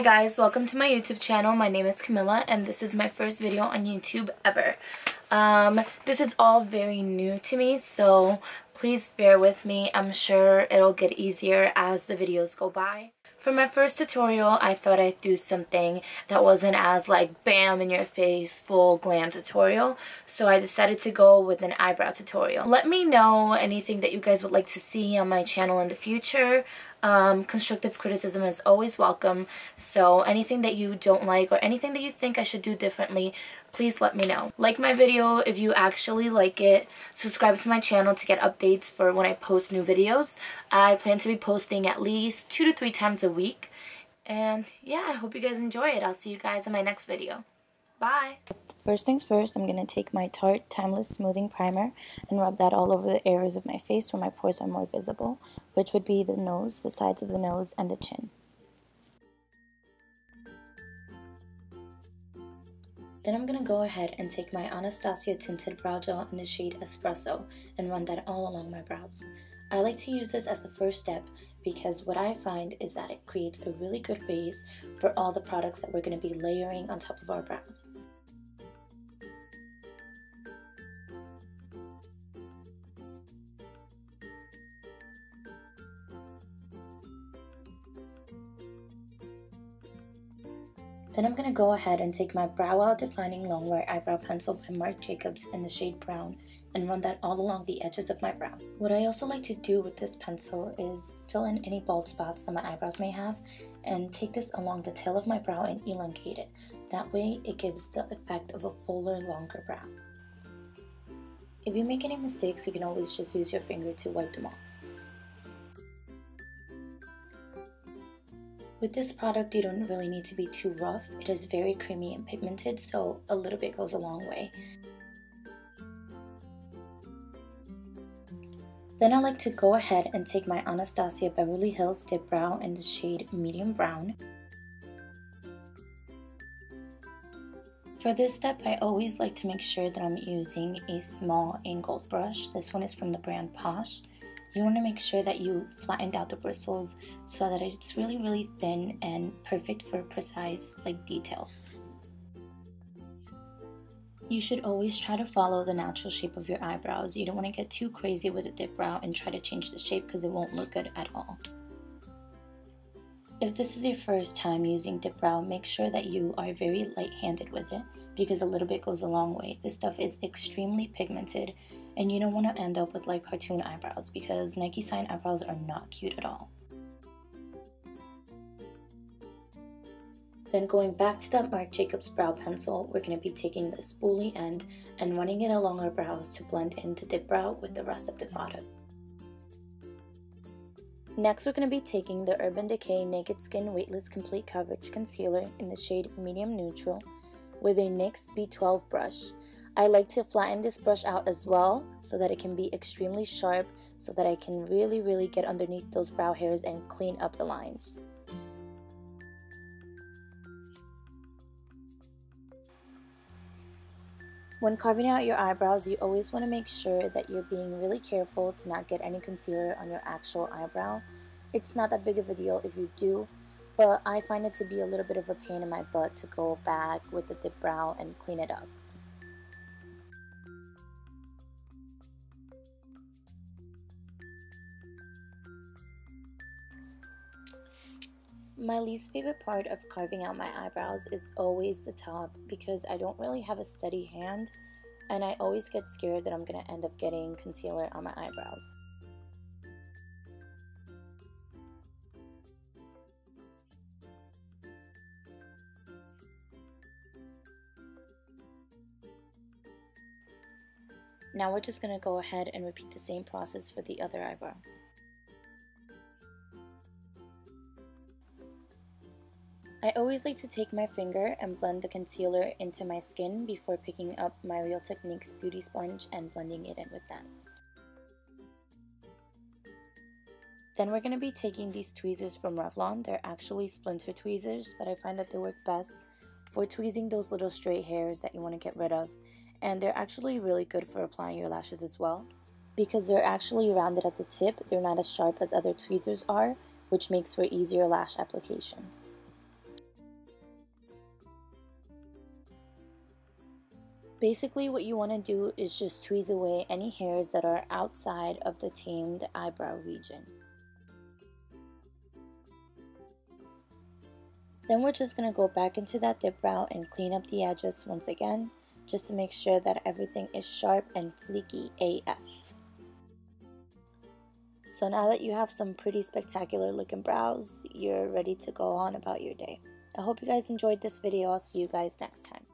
Hi guys, welcome to my YouTube channel. My name is Camila and this is my first video on YouTube ever. This is all very new to me, so please bear with me. I'm sure it'll get easier as the videos go by. For my first tutorial, I thought I'd do something that wasn't as like bam in your face, full glam tutorial. So I decided to go with an eyebrow tutorial. Let me know anything that you guys would like to see on my channel in the future. Constructive criticism is always welcome. So anything that you don't like or anything that you think I should do differently, please let me know. Like my video if you actually like it. Subscribe to my channel to get updates for when I post new videos. I plan to be posting at least 2 to 3 times a week. And yeah, I hope you guys enjoy it. I'll see you guys in my next video. Bye! First things first, I'm going to take my Tarte Timeless Smoothing Primer and rub that all over the areas of my face where my pores are more visible, which would be the nose, the sides of the nose, and the chin. Then I'm going to go ahead and take my Anastasia Tinted Brow Gel in the shade Espresso and run that all along my brows. I like to use this as the first step because what I find is that it creates a really good base for all the products that we're going to be layering on top of our brows. Then I'm going to go ahead and take my Brow Out Defining Longwear Eyebrow Pencil by Marc Jacobs in the shade Brown and run that all along the edges of my brow. What I also like to do with this pencil is fill in any bald spots that my eyebrows may have and take this along the tail of my brow and elongate it. That way it gives the effect of a fuller, longer brow. If you make any mistakes, you can always just use your finger to wipe them off. With this product, you don't really need to be too rough. It is very creamy and pigmented, so a little bit goes a long way. Then I like to go ahead and take my Anastasia Beverly Hills Dip Brow in the shade Medium Brown. For this step, I always like to make sure that I'm using a small angled brush. This one is from the brand Posh. You want to make sure that you flattened out the bristles so that it's really thin and perfect for precise details. You should always try to follow the natural shape of your eyebrows. You don't want to get too crazy with a dip brow and try to change the shape because it won't look good at all. If this is your first time using dip brow, make sure that you are very light-handed with it because a little bit goes a long way. This stuff is extremely pigmented and you don't want to end up with like cartoon eyebrows because Nike sign eyebrows are not cute at all. Then going back to that Marc Jacobs brow pencil, we're going to be taking the spoolie end and running it along our brows to blend in the dip brow with the rest of the product. Next, we're going to be taking the Urban Decay Naked Skin Weightless Complete Coverage Concealer in the shade Medium Neutral with a NYX B12 brush. I like to flatten this brush out as well so that it can be extremely sharp so that I can really get underneath those brow hairs and clean up the lines. When carving out your eyebrows, you always want to make sure that you're being really careful to not get any concealer on your actual eyebrow. It's not that big of a deal if you do, but I find it to be a little bit of a pain in my butt to go back with the dip brow and clean it up. My least favorite part of carving out my eyebrows is always the top because I don't really have a steady hand and I always get scared that I'm going to end up getting concealer on my eyebrows. Now we're just going to go ahead and repeat the same process for the other eyebrow. I always like to take my finger and blend the concealer into my skin before picking up my Real Techniques beauty sponge and blending it in with that. Then we're going to be taking these tweezers from Revlon. They're actually splinter tweezers, but I find that they work best for tweezing those little straight hairs that you want to get rid of. And they're actually really good for applying your lashes as well. Because they're actually rounded at the tip, they're not as sharp as other tweezers are, which makes for easier lash application. basically what you want to do is just tweeze away any hairs that are outside of the tamed eyebrow region. Then we're just going to go back into that dip brow and clean up the edges once again, just to make sure that everything is sharp and fleeky AF. So now that you have some pretty spectacular looking brows, you're ready to go on about your day. I hope you guys enjoyed this video. I'll see you guys next time.